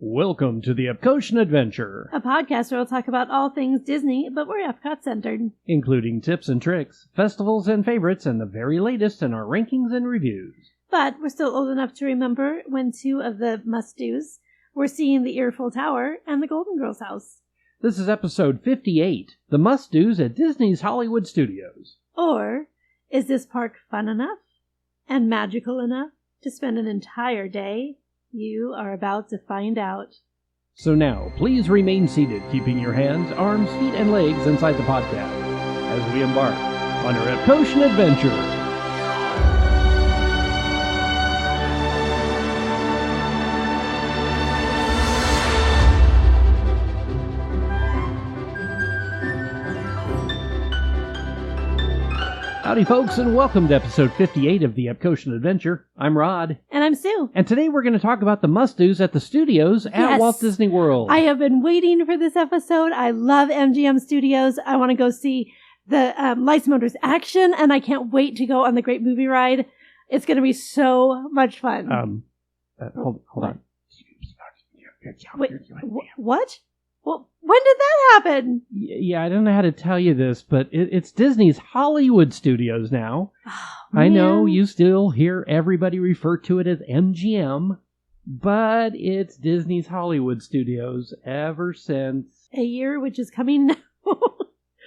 Welcome to the Epcotian Adventure, a podcast where we'll talk about all things Disney, but we're Epcot-centered. including tips and tricks, festivals and favorites, and the very latest in our rankings and reviews. But we're still old enough to remember when two of the must-dos were seeing the Earful Tower and the Golden Girls house. This is episode 58, the must-dos at Disney's Hollywood Studios. Or, is this park fun enough and magical enough to spend an entire day? You are about to find out. So now, please remain seated, keeping your hands, arms, feet, and legs inside the podcast as we embark on our Epcotian Adventure. Howdy folks, and welcome to episode 58 of the Epcotian Adventure. I'm Rod. And I'm Sue. And today we're going to talk about the must-dos at the studios at Walt Disney World. I have been waiting for this episode. I love MGM Studios. I want to go see the Lights, Motors Action, and I can't wait to go on the Great Movie Ride. It's going to be so much fun. Hold on. Wait, what? Well, when did that happen? Yeah, I don't know how to tell you this, but it's Disney's Hollywood Studios now. Oh, I know you still hear everybody refer to it as MGM, but it's Disney's Hollywood Studios ever since... A year, which is coming now.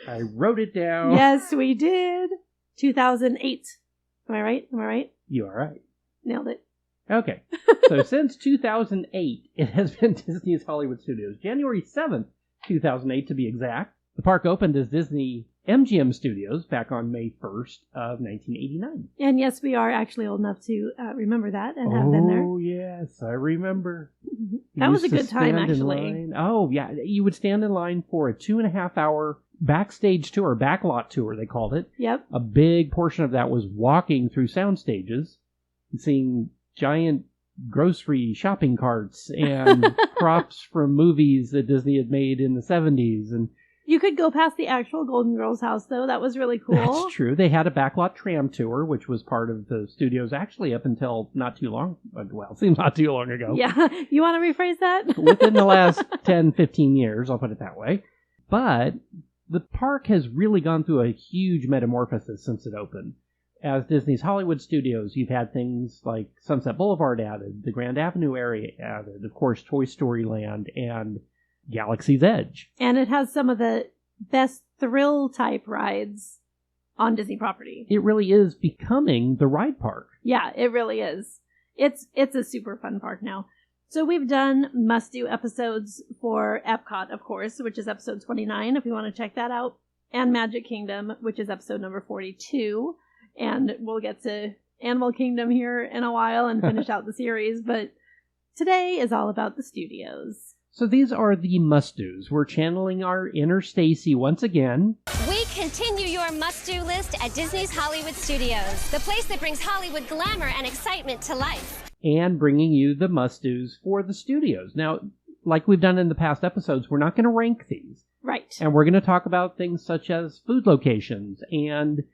I wrote it down. Yes, we did. 2008. Am I right? You are right. Nailed it. Okay, so since 2008, it has been Disney's Hollywood Studios. January 7th, 2008 to be exact. The park opened as Disney MGM Studios back on May 1st of 1989. And yes, we are actually old enough to remember that and have been there. Oh, yes, I remember. Mm-hmm. That was a good time, actually. Oh, yeah, you would stand in line for a 2.5-hour backstage tour, backlot tour, they called it. Yep. A big portion of that was walking through sound stages and seeing giant grocery shopping carts and props from movies that Disney had made in the 70s. And you could go past the actual Golden Girls house, though. That was really cool. That's true. They had a backlot tram tour, which was part of the studios actually up until not too long. Well, it seems not too long ago. Yeah. You want to rephrase that? Within the last 10, 15 years, I'll put it that way. But the park has really gone through a huge metamorphosis since it opened. As Disney's Hollywood Studios, you've had things like Sunset Boulevard added, the Grand Avenue area added, of course, Toy Story Land, and Galaxy's Edge. And it has some of the best thrill-type rides on Disney property. It really is becoming the ride park. Yeah, it really is. It's a super fun park now. So we've done must-do episodes for Epcot, of course, which is episode 29, if you want to check that out, and Magic Kingdom, which is episode number 42. And we'll get to Animal Kingdom here in a while and finish out the series. But today is all about the studios. So these are the must-dos. We're channeling our inner-Stacey once again. We continue your must-do list at Disney's Hollywood Studios, the place that brings Hollywood glamour and excitement to life. And bringing you the must-dos for the studios. Now, like we've done in the past episodes, we're not going to rank these. Right. And we're going to talk about things such as food locations and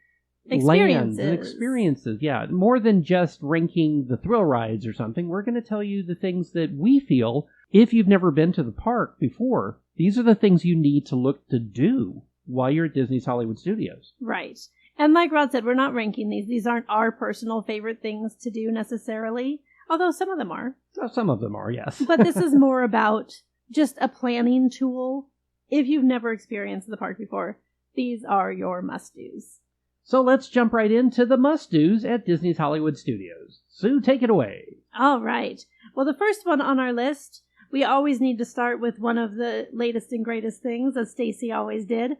lands and experiences. Yeah, more than just ranking the thrill rides or something. We're going to tell you the things that we feel, if you've never been to the park before, these are the things you need to look to do while you're at Disney's Hollywood Studios. Right. And like Rod said, we're not ranking these. These aren't our personal favorite things to do necessarily, although some of them are. Some of them are, yes. But this is more about just a planning tool. If you've never experienced the park before, these are your must-dos. So let's jump right into the must-dos at Disney's Hollywood Studios. Sue, take it away. All right. Well, the first one on our list, we always need to start with one of the latest and greatest things, as Stacey always did.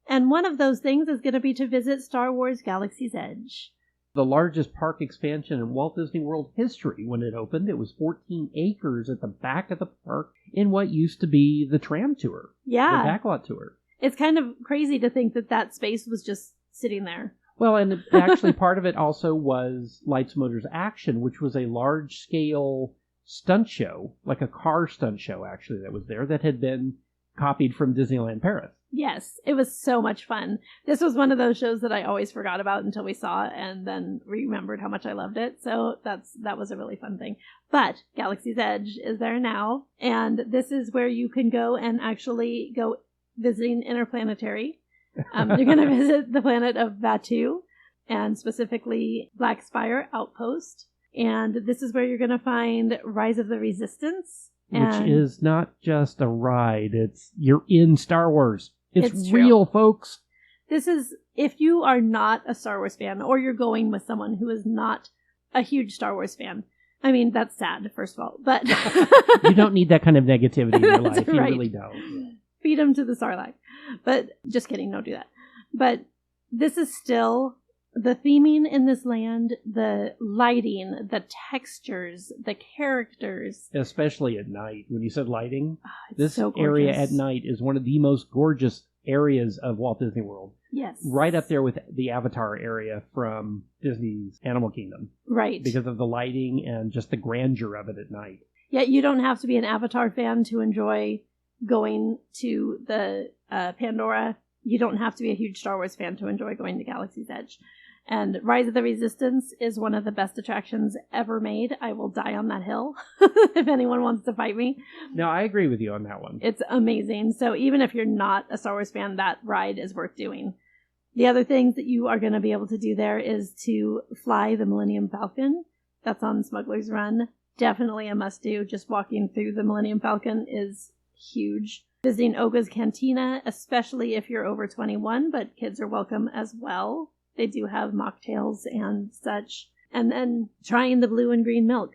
And one of those things is going to be to visit Star Wars Galaxy's Edge. The largest park expansion in Walt Disney World history when it opened. It was 14 acres at the back of the park in what used to be the tram tour. Yeah. The backlot tour. It's kind of crazy to think that that space was just sitting there. Well, and actually part of it also was Lights, Motors Action, which was a large-scale stunt show, like a car stunt show, actually, that was there, that had been copied from Disneyland Paris. Yes, it was so much fun. This was one of those shows that I always forgot about until we saw it and then remembered how much I loved it. So that was a really fun thing. But Galaxy's Edge is there now, and this is where you can go and actually go visiting interplanetary. You're going to visit the planet of Batu, and specifically Black Spire Outpost. And this is where you're going to find Rise of the Resistance. Which is not just a ride. You're in Star Wars. It's true. Real, folks. This is, if you are not a Star Wars fan, or you're going with someone who is not a huge Star Wars fan. I mean, that's sad, first of all. But you don't need that kind of negativity in your life. Right. You really don't. Feed them to the Sarlacc. But just kidding, don't do that. But this is still the theming in this land, the lighting, the textures, the characters. Especially at night. When you said lighting, this so area at night is one of the most gorgeous areas of Walt Disney World. Yes. Right up there with the Avatar area from Disney's Animal Kingdom. Right. Because of the lighting and just the grandeur of it at night. Yeah, you don't have to be an Avatar fan to enjoy going to the Pandora. You don't have to be a huge Star Wars fan to enjoy going to Galaxy's Edge. And Rise of the Resistance is one of the best attractions ever made. I will die on that hill if anyone wants to fight me. No, I agree with you on that one. It's amazing. So even if you're not a Star Wars fan, that ride is worth doing. The other things that you are going to be able to do there is to fly the Millennium Falcon. That's on Smuggler's Run. Definitely a must-do. Just walking through the Millennium Falcon is huge. Visiting Oga's Cantina, especially if you're over 21, but kids are welcome as well. They do have mocktails and such. And then trying the blue and green milk.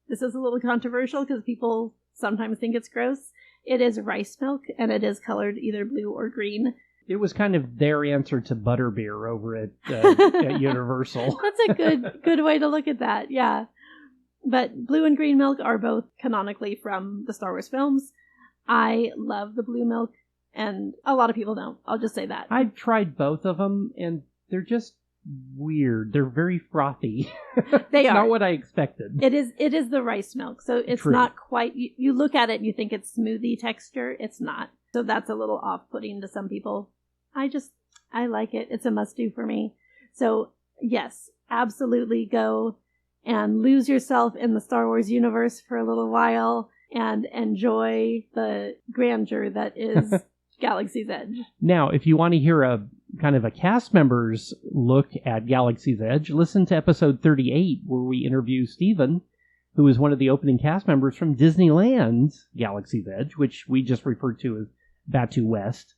This is a little controversial because people sometimes think it's gross. It is rice milk, and it is colored either blue or green. It was kind of their answer to butterbeer over at Universal. That's a good way to look at that, yeah. But blue and green milk are both canonically from the Star Wars films. I love the blue milk, and a lot of people don't. I'll just say that. I've tried both of them, and they're just weird. They're very frothy. They are. Not what I expected. It is the rice milk, so it's True. not quite... You look at it and you think it's smoothie texture. It's not. So that's a little off-putting to some people. I like it. It's a must-do for me. So, yes, absolutely go and lose yourself in the Star Wars universe for a little while and enjoy the grandeur that is Galaxy's Edge. Now, if you want to hear a kind of a cast member's look at Galaxy's Edge, listen to episode 38, where we interview Steven, who is one of the opening cast members from Disneyland's Galaxy's Edge, which we just referred to as Batu West.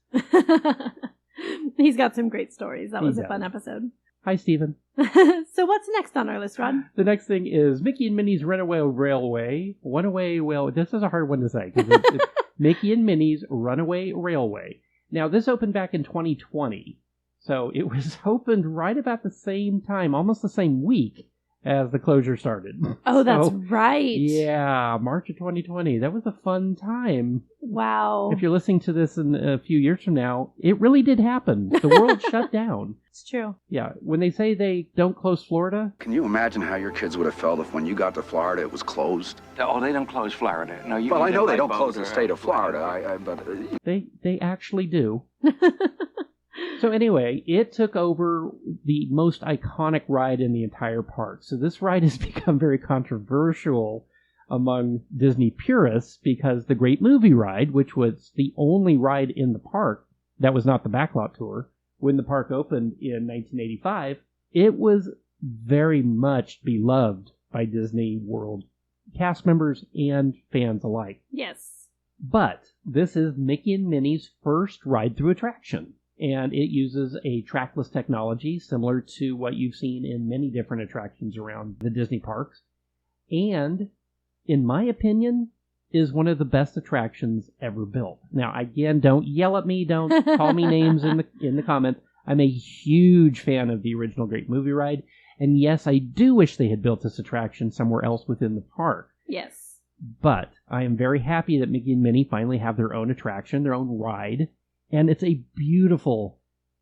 He's got some great stories. That was He a fun does. episode. Hi, Steven. So what's next on our list, Rod? The next thing is Mickey and Minnie's Runaway Railway. This is a hard one to say. 'Cause it's Mickey and Minnie's Runaway Railway. Now, this opened back in 2020. So it was opened right about the same time, almost the same week as the closure started. Oh, that's right. Yeah, March of 2020. That was a fun time. Wow. If you're listening to this in a few years from now, it really did happen. The world shut down. It's true. Yeah, when they say they don't close Florida... Can you imagine how your kids would have felt if when you got to Florida it was closed? Oh, they don't close Florida. No, Well, I know they don't close the state of Florida, but... They actually do. So anyway, it took over the most iconic ride in the entire park. So this ride has become very controversial among Disney purists because the Great Movie Ride, which was the only ride in the park that was not the backlot tour, when the park opened in 1985, it was very much beloved by Disney World cast members and fans alike. Yes. But this is Mickey and Minnie's first ride-through attraction. And it uses a trackless technology similar to what you've seen in many different attractions around the Disney parks. And, in my opinion, is one of the best attractions ever built. Now, again, don't yell at me, don't call me names in the comments. I'm a huge fan of the original Great Movie Ride. And yes, I do wish they had built this attraction somewhere else within the park. Yes. But I am very happy that Mickey and Minnie finally have their own attraction, their own ride. And it's a beautiful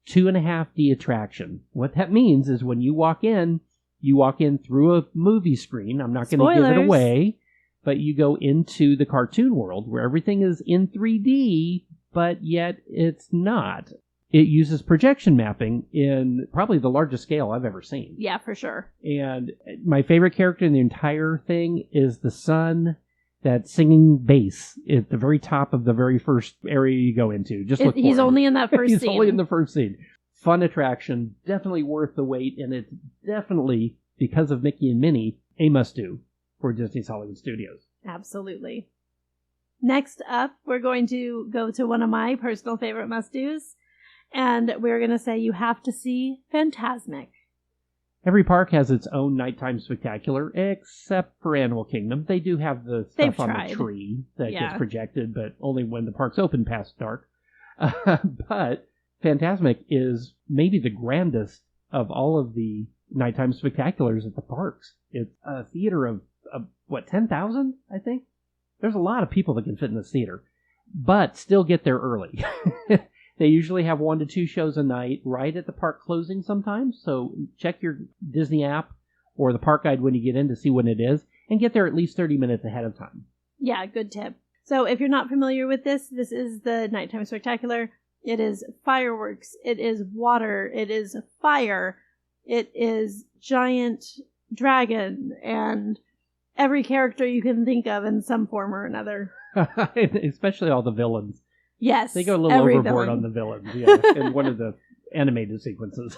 2.5D attraction. What that means is when you walk in through a movie screen. I'm not going to give it away, but you go into the cartoon world where everything is in 3D, but yet it's not. It uses projection mapping in probably the largest scale I've ever seen. Yeah, for sure. And my favorite character in the entire thing is the son that's singing bass at the very top of the very first area you go into. Just look for He's him. only in that first He's scene. only in the first scene. Fun attraction, definitely worth the wait, and it's definitely, because of Mickey and Minnie, a must-do for Disney's Hollywood Studios. Absolutely. Next up, we're going to go to one of my personal favorite must-dos, and we're going to say you have to see Fantasmic. Every park has its own nighttime spectacular, except for Animal Kingdom. They do have the stuff on the tree that gets projected, but only when the park's open past dark. But Fantasmic is maybe the grandest of all of the nighttime spectaculars at the parks. It's a theater of 10,000, I think? There's a lot of people that can fit in this theater, but still get there early. They usually have 1 to 2 shows a night right at the park closing sometimes, so check your Disney app or the park guide when you get in to see when it is, and get there at least 30 minutes ahead of time. Yeah, good tip. So if you're not familiar with this is the Nighttime Spectacular. It is fireworks, it is water, it is fire, it is giant dragon, and every character you can think of in some form or another. Especially all the villains. Yes. They go a little overboard on the villains, in one of the animated sequences.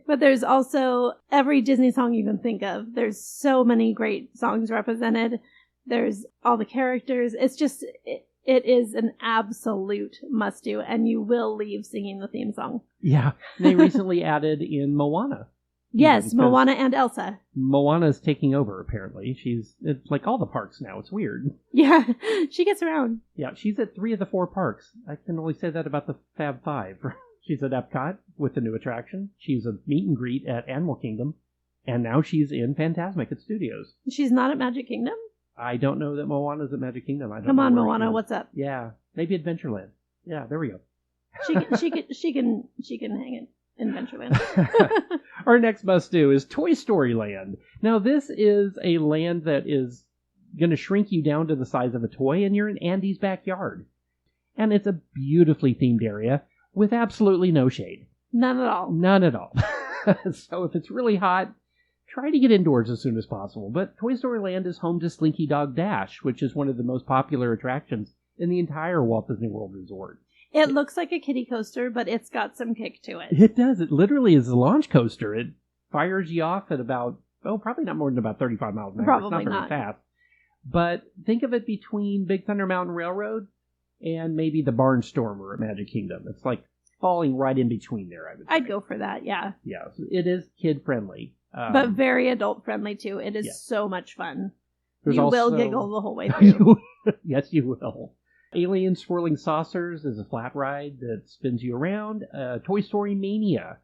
But there's also every Disney song you can think of. There's so many great songs represented. There's all the characters. It's just, it is an absolute must-do, and you will leave singing the theme song. Yeah. They recently added in Moana. Yes, Moana and Elsa. Moana's taking over, apparently. It's like all the parks now. It's weird. Yeah, she gets around. Yeah, she's at 3 of the 4 parks. I can only say that about the Fab 5. She's at Epcot with the new attraction. She's a meet and greet at Animal Kingdom. And now she's in Fantasmic at Studios. She's not at Magic Kingdom? I don't know that Moana's at Magic Kingdom. Come on, Moana, what's up? Yeah, maybe Adventureland. Yeah, there we go. She can hang it in Adventureland. Our next must-do is Toy Story Land. Now, this is a land that is going to shrink you down to the size of a toy, and you're in Andy's backyard. And it's a beautifully themed area with absolutely no shade. None at all. None at all. So if it's really hot, try to get indoors as soon as possible. But Toy Story Land is home to Slinky Dog Dash, which is one of the most popular attractions in the entire Walt Disney World Resort. It looks like a kiddie coaster, but it's got some kick to it. It does. It literally is a launch coaster. It fires you off at about, probably not more than about 35 miles an hour. Probably it's not very fast. But think of it between Big Thunder Mountain Railroad and maybe the Barnstormer at Magic Kingdom. It's like falling right in between there, I would say. I'd go for that, yeah. Yeah, it is kid-friendly. But very adult-friendly, too. It is so much fun. You will giggle the whole way through. Yes, you will. Alien Swirling Saucers is a flat ride that spins you around. Toy Story Mania.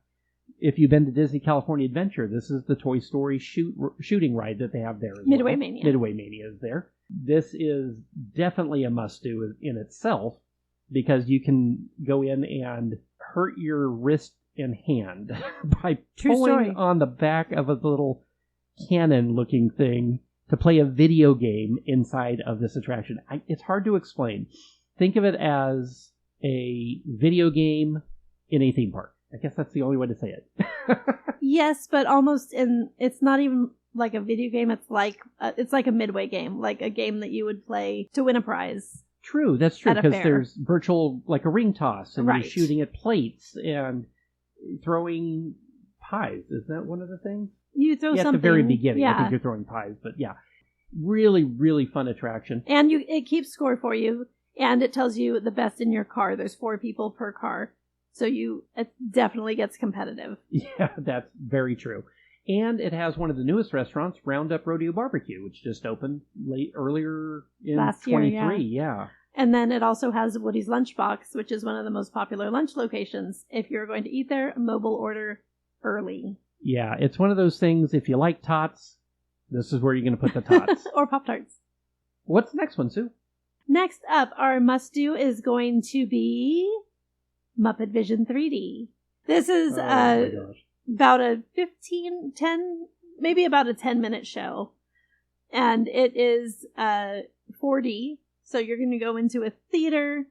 If you've been to Disney California Adventure, this is the Toy Story shooting ride that they have there as Midway well. Mania. Midway Mania is there. This is definitely a must-do in itself because you can go in and hurt your wrist and hand by pulling on the back of a little cannon-looking thing to play a video game inside of this attraction. It's hard to explain. Think of it as a video game in a theme park. I guess that's the only way to say it. Yes, but almost it's not even like a video game. It's like a midway game, like a game that you would play to win a prize. True, that's true, because there's virtual, like a ring toss, and you're shooting at plates and throwing pies. Is that one of the things? You throw something. At the very beginning, yeah. I think you're throwing pies, but yeah. Really, really fun attraction. And it keeps score for you, and it tells you the best in your car. There's 4 people per car, so it definitely gets competitive. Yeah, that's very true. And it has one of the newest restaurants, Roundup Rodeo Barbecue, which just opened earlier in last 23. Year, yeah. And then it also has Woody's Lunchbox, which is one of the most popular lunch locations. If you're going to eat there, mobile order early. Yeah, it's one of those things, if you like tots, this is where you're going to put the tots. Or Pop-Tarts. What's the next one, Sue? Next up, our must-do is going to be Muppet Vision 3D. This is about a 10-minute show. And it is 4D. So you're going to go into a theater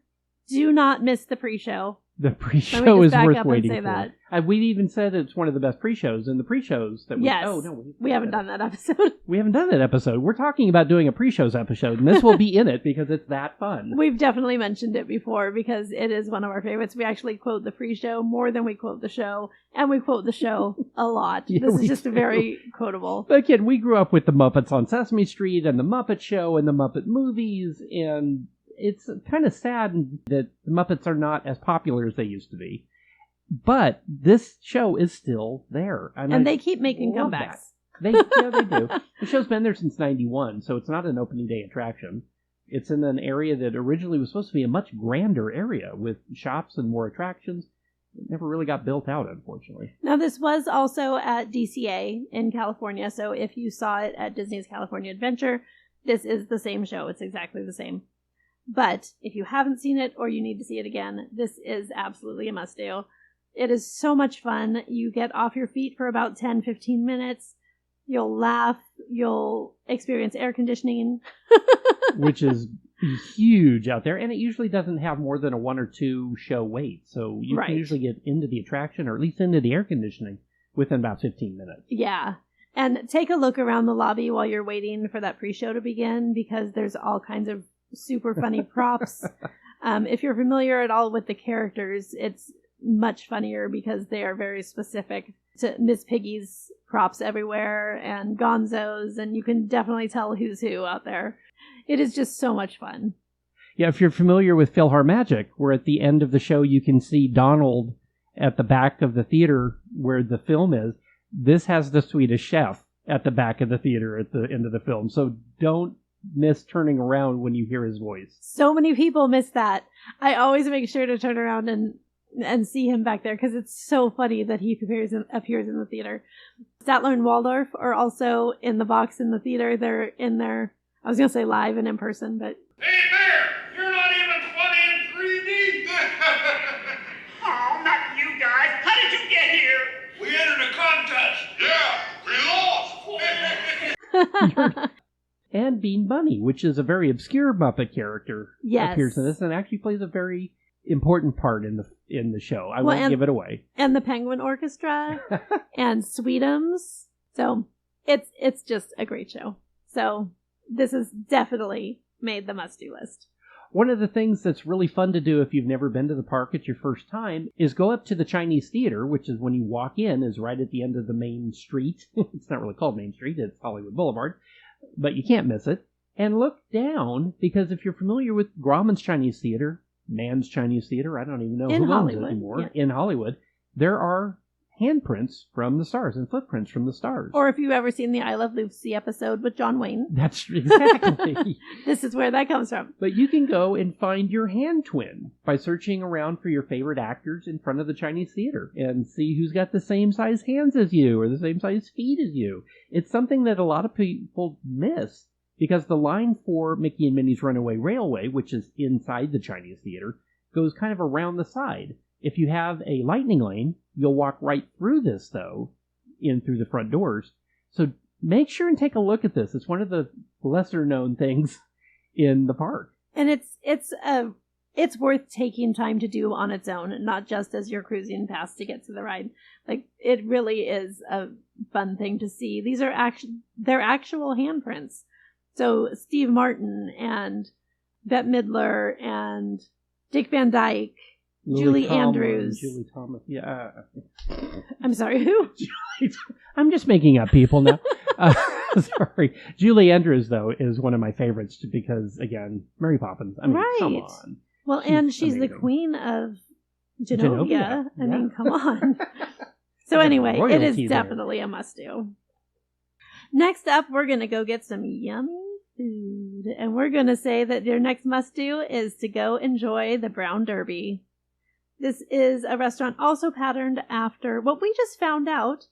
Do not miss the pre-show. The pre-show is worth waiting for. That. We've even said it's one of the best pre-shows, and the pre-shows that we... Yes. Oh, no, we haven't done that episode. We haven't done that episode. We're talking about doing a pre-shows episode, and this will be in it because it's that fun. We've definitely mentioned it before because it is one of our favorites. We actually quote the pre-show more than we quote the show, and we quote the show a lot. Yeah, this is just very quotable. But again, we grew up with the Muppets on Sesame Street and the Muppet Show and the Muppet movies, and it's kind of sad that the Muppets are not as popular as they used to be. But this show is still there. And they keep making comebacks. They do. The show's been there since 91, so it's not an opening day attraction. It's in an area that originally was supposed to be a much grander area with shops and more attractions. It never really got built out, unfortunately. Now, this was also at DCA in California, so if you saw it at Disney's California Adventure, this is the same show. It's exactly the same. But if you haven't seen it or you need to see it again, this is absolutely a must-do. It is so much fun. You get off your feet for about 10-15 minutes. You'll laugh. You'll experience air conditioning. Which is huge out there. And it usually doesn't have more than a 1 or 2 show wait. So you can usually get into the attraction or at least into the air conditioning within about 15 minutes. Yeah. And take a look around the lobby while you're waiting for that pre-show to begin because there's all kinds of super funny props. If you're familiar at all with the characters, it's much funnier because they are very specific to Miss Piggy's props everywhere and Gonzo's, and you can definitely tell who's who out there. It is just so much fun. Yeah, if you're familiar with PhilharMagic, where at the end of the show you can see Donald at the back of the theater where the film is, this has the Swedish Chef at the back of the theater at the end of the film. So don't miss turning around when you hear his voice. So many people miss that. I always make sure to turn around and see him back there because it's so funny that he appears in the theater. Statler and Waldorf are also in the box in the theater. They're in there. I was going to say live and in person, but... Hey, Bear! You're not even funny in 3D! Oh, not you guys! How did you get here? We entered a contest! Yeah, we lost! And Bean Bunny, which is a very obscure Muppet character, appears in this and actually plays a very important part in the show. I won't give it away. And the Penguin Orchestra and Sweetums. So it's just a great show. So this has definitely made the must-do list. One of the things that's really fun to do if you've never been to the park at your first time is go up to the Chinese Theater, which is when you walk in, is right at the end of the main street. It's not really called Main Street, it's Hollywood Boulevard, but you can't miss it. And look down, because if you're familiar with Grauman's Chinese Theater, Mann's Chinese Theater, I don't even know who owns it anymore, in Hollywood, there are handprints from the stars and footprints from the stars. Or if you've ever seen the I Love Lucy episode with John Wayne. That's exactly. This is where that comes from. But you can go and find your hand twin by searching around for your favorite actors in front of the Chinese Theater and see who's got the same size hands as you or the same size feet as you. It's something that a lot of people miss because the line for Mickey and Minnie's Runaway Railway, which is inside the Chinese Theater, goes kind of around the side. If you have a lightning lane, you'll walk right through this, though, in through the front doors. So make sure and take a look at this. It's one of the lesser-known things in the park. And it's worth taking time to do on its own, not just as you're cruising past to get to the ride. Like, it really is a fun thing to see. These are they're actual handprints. So Steve Martin and Bette Midler and Dick Van Dyke, Julie Andrews. Julie Thomas. Yeah. I'm sorry, who? I'm just making up people now. Sorry. Julie Andrews, though, is one of my favorites because, again, Mary Poppins. I mean, come on. Well, she's the queen of Genovia. I mean, come on. So anyway, it is definitely a must-do. Next up, we're going to go get some yummy food. And we're going to say that your next must-do is to go enjoy the Brown Derby. This is a restaurant also patterned after what we just found out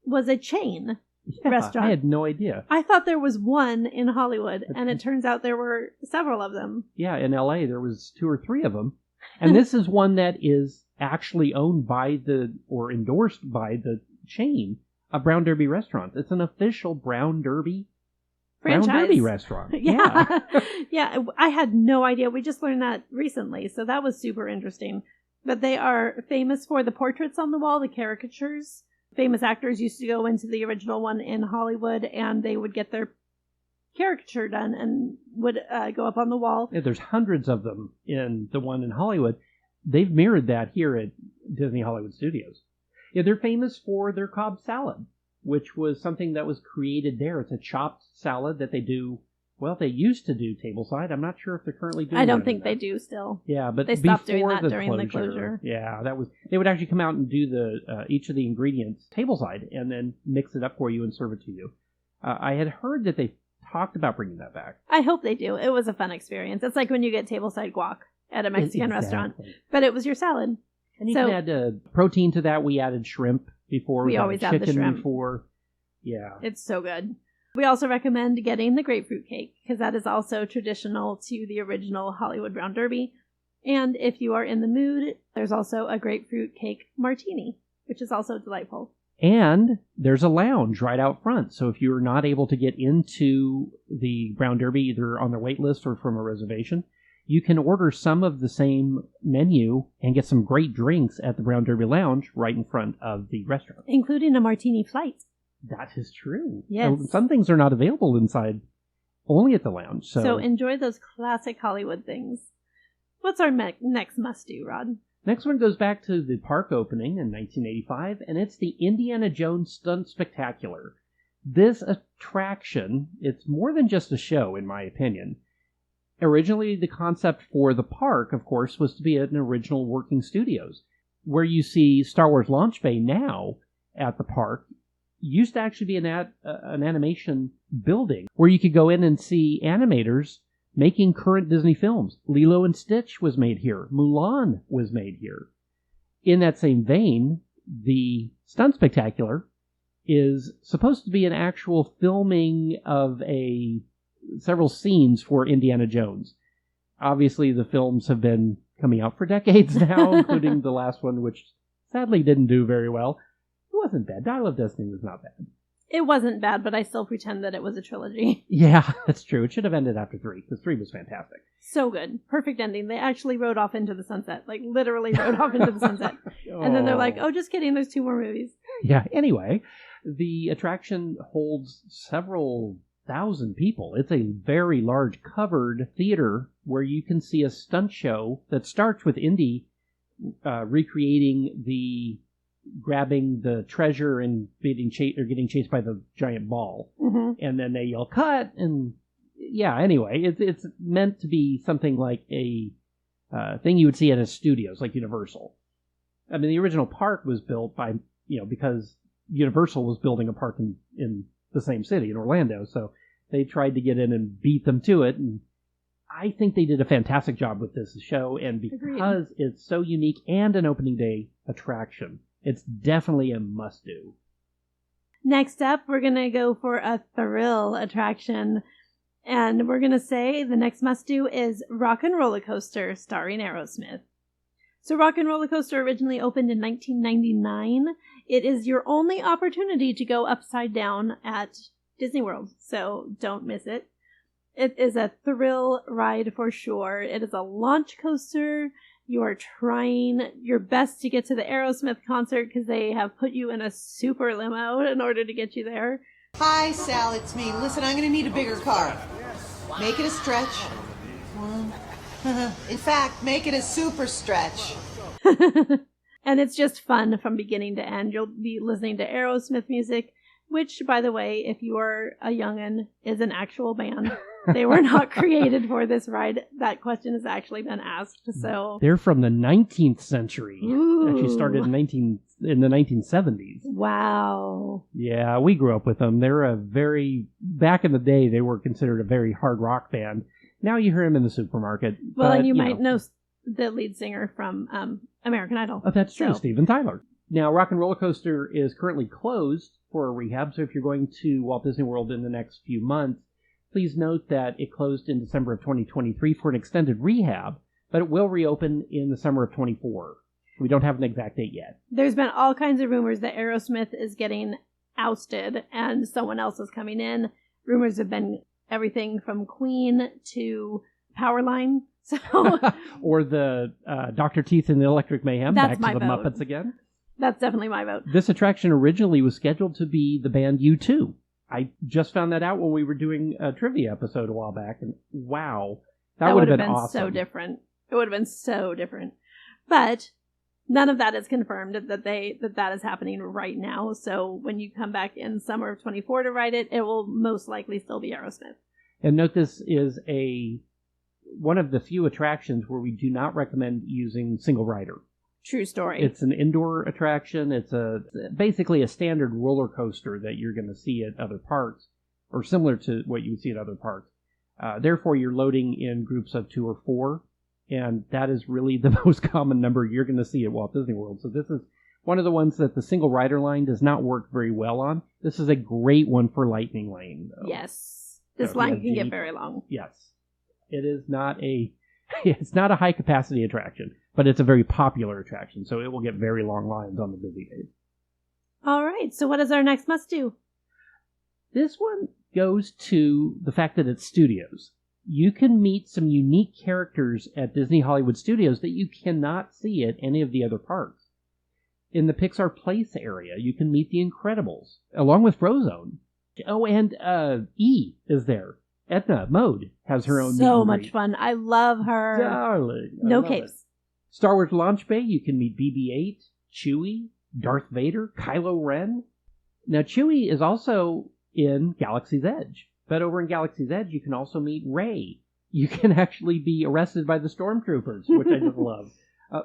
was a chain restaurant. I had no idea. I thought there was one in Hollywood, and it turns out there were several of them. Yeah, in LA there was 2 or 3 of them. And this is one that is actually owned by or endorsed by the chain of Brown Derby restaurants. It's an official Brown Derby franchise. Brown Derby restaurant. Yeah. Yeah, I had no idea. We just learned that recently, so that was super interesting. But they are famous for the portraits on the wall, the caricatures. Famous actors used to go into the original one in Hollywood, and they would get their caricature done and would go up on the wall. Yeah, there's hundreds of them in the one in Hollywood. They've mirrored that here at Disney Hollywood Studios. Yeah, they're famous for their Cobb salad, which was something that was created there. It's a chopped salad that they do. Well, they used to do tableside. I'm not sure if they're currently doing. I don't think they do still. Yeah, but they stopped doing before that during the closure. Yeah, that was. They would actually come out and do the each of the ingredients tableside and then mix it up for you and serve it to you. I had heard that they talked about bringing that back. I hope they do. It was a fun experience. It's like when you get tableside guac at a Mexican restaurant, but it was your salad. And you can add protein to that. We added shrimp before. We always add the shrimp before. Yeah, it's so good. We also recommend getting the grapefruit cake because that is also traditional to the original Hollywood Brown Derby. And if you are in the mood, there's also a grapefruit cake martini, which is also delightful. And there's a lounge right out front. So if you're not able to get into the Brown Derby, either on their wait list or from a reservation, you can order some of the same menu and get some great drinks at the Brown Derby Lounge right in front of the restaurant. Including a martini flight. That is true. Yes. Some things are not available inside, only at the lounge. So enjoy those classic Hollywood things. What's our next must-do, Rod? Next one goes back to the park opening in 1985, and it's the Indiana Jones Stunt Spectacular. This attraction, it's more than just a show, in my opinion. Originally, the concept for the park, of course, was to be an original working studios. Where you see Star Wars Launch Bay now at the park used to actually be an animation building where you could go in and see animators making current Disney films. Lilo and Stitch was made here. Mulan was made here. In that same vein, the Stunt Spectacular is supposed to be an actual filming of several scenes for Indiana Jones. Obviously, the films have been coming out for decades now, including the last one, which sadly didn't do very well. It wasn't bad. Dial of Destiny was not bad. It wasn't bad, but I still pretend that it was a trilogy. Yeah, that's true. It should have ended after 3, because 3 was fantastic. So good. Perfect ending. They actually rode off into the sunset. Like, literally rode off into the sunset. And then they're like, oh, just kidding, there's 2 more movies. Yeah, anyway, the attraction holds several thousand people. It's a very large covered theater where you can see a stunt show that starts with Indy recreating the grabbing the treasure and getting chased by the giant ball. Mm-hmm. And then they yell cut, and yeah, anyway, it's meant to be something like a thing you would see at a studios like Universal. I mean, the original park was built by, because Universal was building a park in the same city in Orlando, so they tried to get in and beat them to it, and I think they did a fantastic job with this show, and because it's so unique and an opening day attraction, it's definitely a must-do. Next up, we're going to go for a thrill attraction. And we're going to say the next must-do is Rock and Roller Coaster starring Aerosmith. So Rock and Roller Coaster originally opened in 1999. It is your only opportunity to go upside down at Disney World, so don't miss it. It is a thrill ride for sure. It is a launch coaster. You are trying your best to get to the Aerosmith concert because they have put you in a super limo in order to get you there. Hi, Sal, it's me. Listen, I'm going to need a bigger car. Make it a stretch. In fact, make it a super stretch. And it's just fun from beginning to end. You'll be listening to Aerosmith music, which, by the way, if you are a youngin', is an actual band. They were not created for this ride. That question has actually been asked. So they're from the 19th century. Ooh. Actually started in the 1970s. Wow. Yeah, we grew up with them. They're back in the day, they were considered a very hard rock band. Now you hear them in the supermarket. Well, and you might know the lead singer from American Idol. Oh, that's true, Steven Tyler. Now, Rock and Roller Coaster is currently closed for a rehab, so if you're going to Walt Disney World in the next few months, please note that it closed in December of 2023 for an extended rehab, but it will reopen in the summer of 24. We don't have an exact date yet. There's been all kinds of rumors that Aerosmith is getting ousted and someone else is coming in. rumors have been everything from Queen to Powerline. So, or the Dr. Teeth and the Electric Mayhem. That's back to the my vote. Muppets again. That's definitely my vote. This attraction originally was scheduled to be the band U2. I just found that out when we were doing a trivia episode a while back, and wow, that would have been awesome. So different. It would have been so different. But none of that is confirmed that is happening right now. So when you come back in summer of 24 to ride it, it will most likely still be Aerosmith. And note, this is one of the few attractions where we do not recommend using single rider. True story. It's an indoor attraction. It's basically a standard roller coaster that you're going to see at other parks, or similar to what you would see at other parks. Therefore, you're loading in groups of 2 or 4, and that is really the most common number you're going to see at Walt Disney World. So this is one of the ones that the single rider line does not work very well on. This is a great one for Lightning Lane, though. Yes. This line can get very long. Yes. It is not it's not a high capacity attraction, but it's a very popular attraction, so it will get very long lines on the busy days. All right, so what is our next must-do? This one goes to the fact that it's studios. You can meet some unique characters at Disney Hollywood Studios that you cannot see at any of the other parks. In the Pixar Place area, you can meet the Incredibles, along with Frozone. Oh, and E is there. Edna Mode has her own. So much fun. I love her. Darling. No capes. Star Wars Launch Bay, you can meet BB-8, Chewie, Darth Vader, Kylo Ren. Now, Chewie is also in Galaxy's Edge. But over in Galaxy's Edge, you can also meet Rey. You can actually be arrested by the Stormtroopers, which I just love.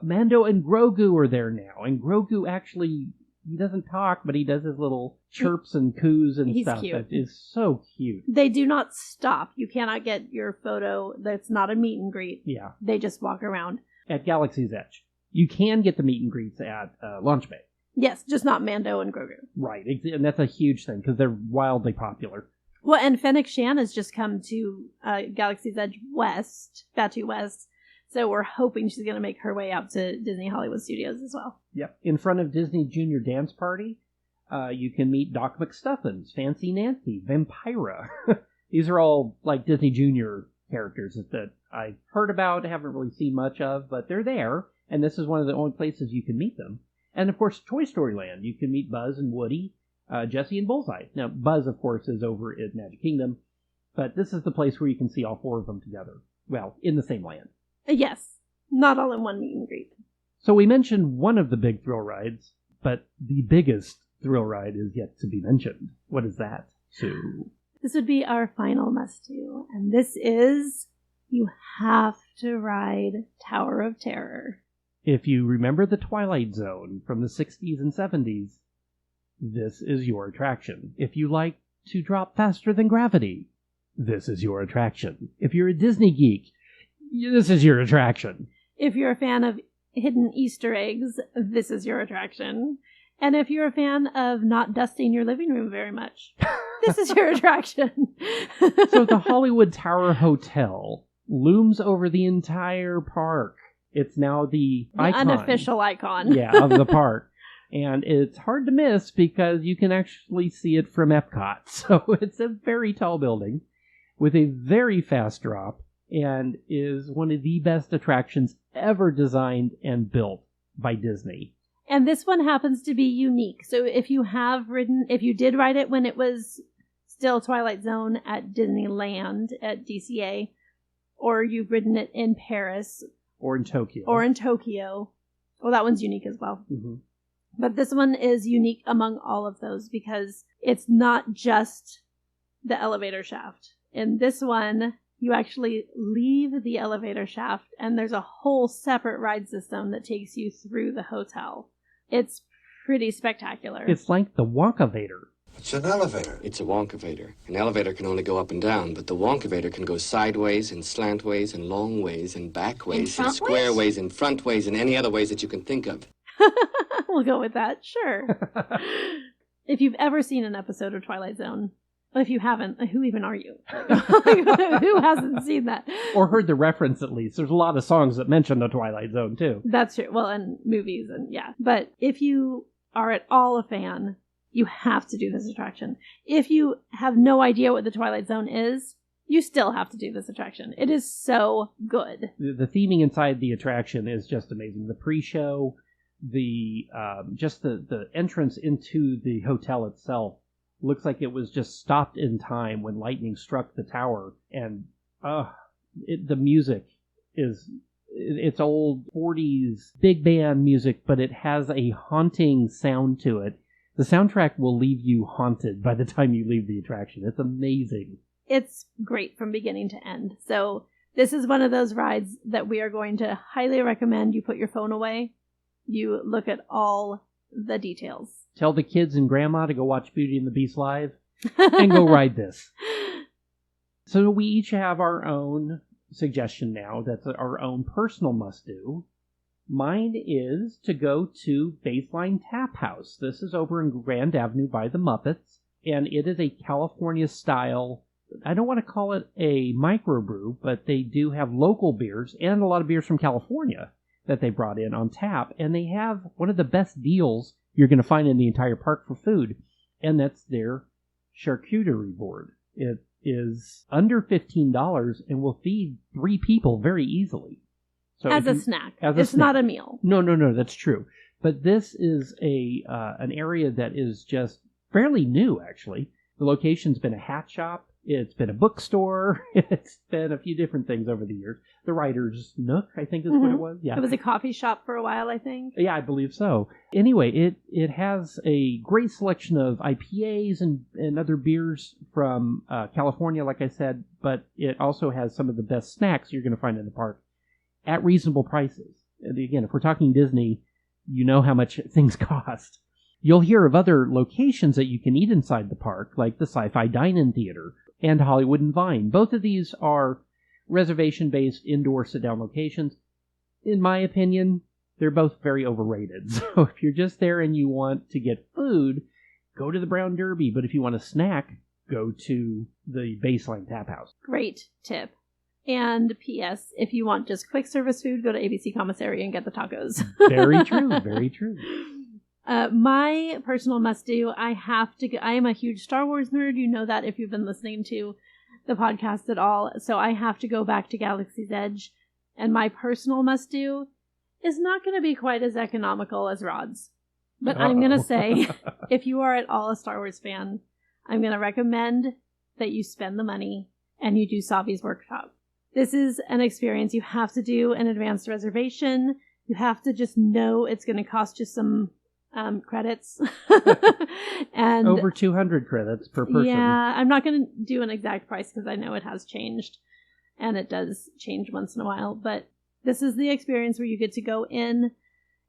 Mando and Grogu are there now. And Grogu actually, he doesn't talk, but he does his little chirps and coos and He's stuff. cute. It is so cute. They do not stop. You cannot get your photo. That's not a meet and greet. Yeah. They just walk around. At Galaxy's Edge. You can get the meet and greets at Launch Bay. Yes, just not Mando and Grogu. Right. And that's a huge thing because they're wildly popular. Well, and Fennec Shan has just come to Galaxy's Edge West, Batu West. So we're hoping she's going to make her way out to Disney Hollywood Studios as well. Yep. In front of Disney Junior Dance Party, you can meet Doc McStuffins, Fancy Nancy, Vampira. These are all like Disney Junior characters that I've heard about, haven't really seen much of, but they're there. And this is one of the only places you can meet them. And of course, Toy Story Land. You can meet Buzz and Woody, Jessie and Bullseye. Now, Buzz, of course, is over at Magic Kingdom, but this is the place where you can see all 4 of them together. Well, in the same land. Yes, not all in one meet and greet. So we mentioned one of the big thrill rides, but the biggest thrill ride is yet to be mentioned. What is that, Sue? This would be our final must-do, and this is you have to ride Tower of Terror. If you remember the Twilight Zone from the 60s and 70s, this is your attraction. If you like to drop faster than gravity, this is your attraction. If you're a Disney geek, this is your attraction. If you're a fan of hidden Easter eggs, this is your attraction. And if you're a fan of not dusting your living room very much, this is your attraction. So the Hollywood Tower Hotel looms over the entire park. It's now the icon. Unofficial icon. Yeah, of the park. And it's hard to miss because you can actually see it from Epcot. So it's a very tall building with a very fast drop and is one of the best attractions ever designed and built by Disney. And this one happens to be unique. So if you did ride it when it was still Twilight Zone at Disneyland at DCA, or you've ridden it in Paris, or in Tokyo. Well, that one's unique as well. Mm-hmm. But this one is unique among all of those because it's not just the elevator shaft. In this one, you actually leave the elevator shaft and there's a whole separate ride system that takes you through the hotel. It's pretty spectacular. It's like the Wonkavator. It's an elevator. It's a wonkavator. An elevator can only go up and down, but the wonkavator can go sideways and slant ways and long ways and back ways and square ways and front ways and any other ways that you can think of. We'll go with that, sure. If you've ever seen an episode of Twilight Zone, if you haven't, who even are you? Who hasn't seen that? Or heard the reference at least. There's a lot of songs that mention the Twilight Zone too. That's true. Well, and movies and yeah. But if you are at all a fan, You have to do this attraction. If you have no idea what the Twilight Zone is, you still have to do this attraction. It is so good. The theming inside the attraction is just amazing. The pre-show, just the entrance into the hotel itself looks like it was just stopped in time when lightning struck the tower. And the music it's old 40s big band music, but it has a haunting sound to it. The soundtrack will leave you haunted by the time you leave the attraction. It's amazing. It's great from beginning to end. So this is one of those rides that we are going to highly recommend you put your phone away. You look at all the details. Tell the kids and grandma to go watch Beauty and the Beast live and go ride this. So we each have our own suggestion now. That's our own personal must-do. Mine is to go to Baseline Tap House. This is over in Grand Avenue by the Muppets, and it is a California-style, I don't want to call it a microbrew, but they do have local beers and a lot of beers from California that they brought in on tap, and they have one of the best deals you're going to find in the entire park for food, and that's their charcuterie board. It is under $15 and will feed 3 people very easily. So as a snack. It's not a meal. No, that's true. But this is an area that is just fairly new, actually. The location's been a hat shop. It's been a bookstore. It's been a few different things over the years. The Writer's Nook, I think is what it was. Yeah, it was a coffee shop for a while, I think. Yeah, I believe so. Anyway, it has a great selection of IPAs and other beers from California, like I said, but it also has some of the best snacks you're going to find in the park at reasonable prices. And again, if we're talking Disney, you know how much things cost. You'll hear of other locations that you can eat inside the park, like the Sci-Fi Dine-In Theater and Hollywood and Vine. Both of these are reservation-based indoor sit-down locations. In my opinion, they're both very overrated. So if you're just there and you want to get food, go to the Brown Derby. But if you want a snack, go to the Baseline Tap House. Great tip. And P.S., if you want just quick service food, go to ABC Commissary and get the tacos. Very true, very true. My personal must-do, I am a huge Star Wars nerd. You know that if you've been listening to the podcast at all. So I have to go back to Galaxy's Edge. And my personal must-do is not going to be quite as economical as Rod's. But I'm going to say, if you are at all a Star Wars fan, I'm going to recommend that you spend the money and you do Savi's Workshop. This is an experience you have to do an advanced reservation. You have to just know it's going to cost you some credits. And over 200 credits per person. Yeah, I'm not going to do an exact price because I know it has changed. And it does change once in a while. But this is the experience where you get to go in.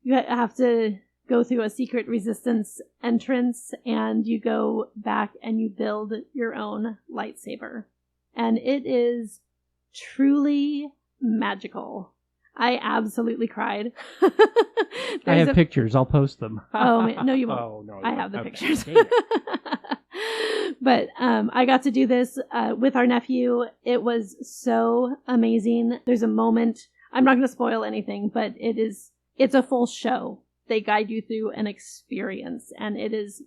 You have to go through a secret resistance entrance. And you go back and you build your own lightsaber. And it is truly magical. I absolutely cried. I have pictures. I'll post them. Oh, man. No, you won't. Oh, no, I have the okay. pictures. But I got to do this with our nephew. It was so amazing. There's a moment. I'm not going to spoil anything, but it's a full show. They guide you through an experience, and it is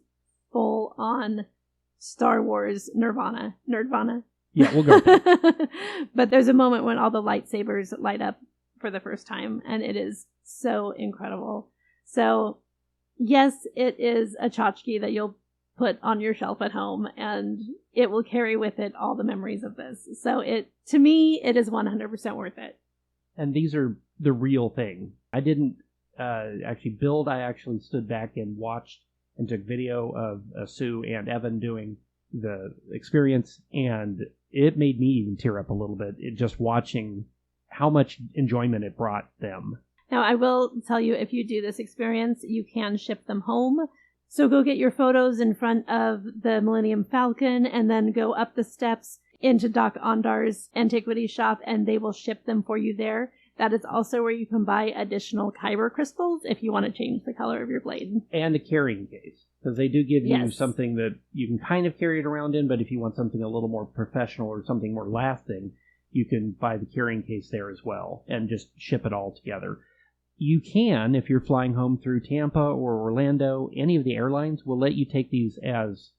full on Star Wars nerdvana. Yeah, we'll go. But there's a moment when all the lightsabers light up for the first time, and it is so incredible. So, yes, it is a tchotchke that you'll put on your shelf at home, and it will carry with it all the memories of this. So, to me, it is 100% worth it. And these are the real thing. I didn't actually build. I actually stood back and watched and took video of Sue and Evan doing the experience, and it made me even tear up a little bit just watching how much enjoyment it brought them. Now, I will tell you, if you do this experience, you can ship them home. So go get your photos in front of the Millennium Falcon and then go up the steps into Doc Ondar's antiquity shop, and they will ship them for you there. That is also where you can buy additional kyber crystals if you want to change the color of your blade. And a carrying case, because they do give you something that you can kind of carry it around in, but if you want something a little more professional or something more lasting, you can buy the carrying case there as well and just ship it all together. you can, if you're flying home through Tampa or Orlando, any of the airlines will let you take these as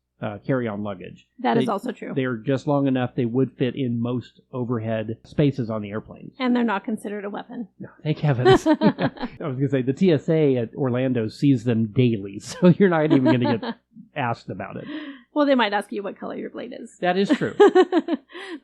carry-on luggage. That is also true. They're just long enough. They would fit in most overhead spaces on the airplanes. And they're not considered a weapon. No, thank heavens. I was going to say, the TSA at Orlando sees them daily, so you're not even going to get asked about it. Well, they might ask you what color your blade is. That is true.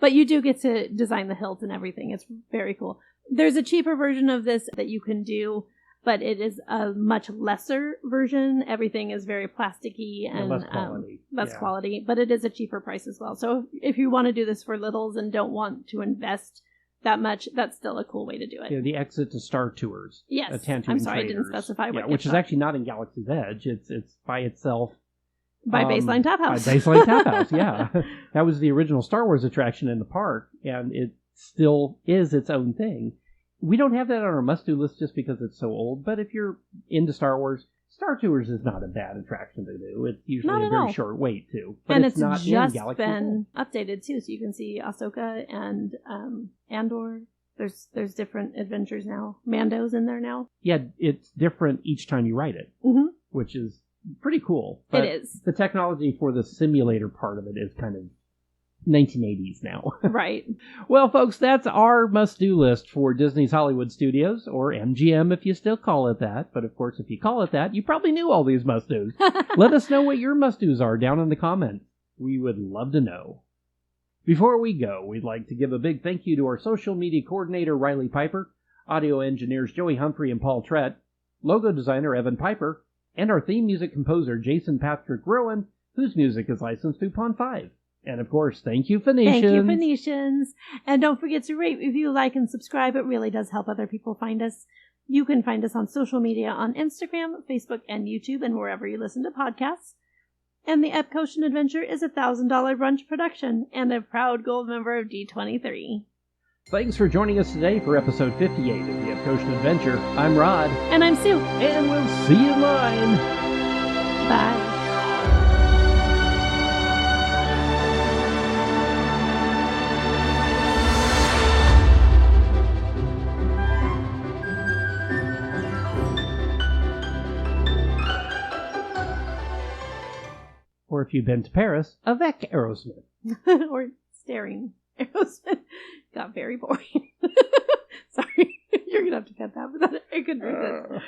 But you do get to design the hilt and everything. It's very cool. There's a cheaper version of this that you can do, but it is a much lesser version. Everything is very plasticky and less quality. Less quality, but it is a cheaper price as well. So if you want to do this for littles and don't want to invest that much, that's still a cool way to do it. Yeah, the Exit to Star Tours. Yes. I'm sorry, I didn't specify what which is actually not in Galaxy's Edge. It's by itself. By Baseline Tap House. By Baseline Tap House, yeah. That was the original Star Wars attraction in the park, and it still is its own thing. We don't have that on our must-do list just because it's so old, but if you're into Star Wars, Star Tours is not a bad attraction to do. It's usually a very short wait, too. But and it's not just in Galaxy's been updated, too, so you can see Ahsoka and Andor. There's different adventures now. Mando's in there now. Yeah, it's different each time you ride it, which is pretty cool. But it is. The technology for the simulator part of it is kind of 1980s now. Right. Well, folks, that's our must-do list for Disney's Hollywood Studios, or MGM if you still call it that. But of course, if you call it that, you probably knew all these must-dos. Let us know what your must-dos are down in the comments. We would love to know. Before we go, we'd like to give a big thank you to our social media coordinator, Riley Piper, audio engineers Joey Humphrey and Paul Trett, logo designer Evan Piper, and our theme music composer Jason Patrick Rowan, whose music is licensed through Pond 5. And of course, thank you, Phoenicians. Thank you, Phoenicians. And don't forget to rate, review, like, and subscribe. It really does help other people find us. You can find us on social media on Instagram, Facebook, and YouTube, and wherever you listen to podcasts. And the Epcotian Adventure is a $1,000 brunch production and a proud gold member of D23. Thanks for joining us today for episode 58 of the Epcotian Adventure. I'm Rod. And I'm Sue. And we'll see you in line. Bye. Or if you've been to Paris, avec Aerosmith. Or staring. Aerosmith got very boring. Sorry. You're going to have to cut that, but I couldn't resist.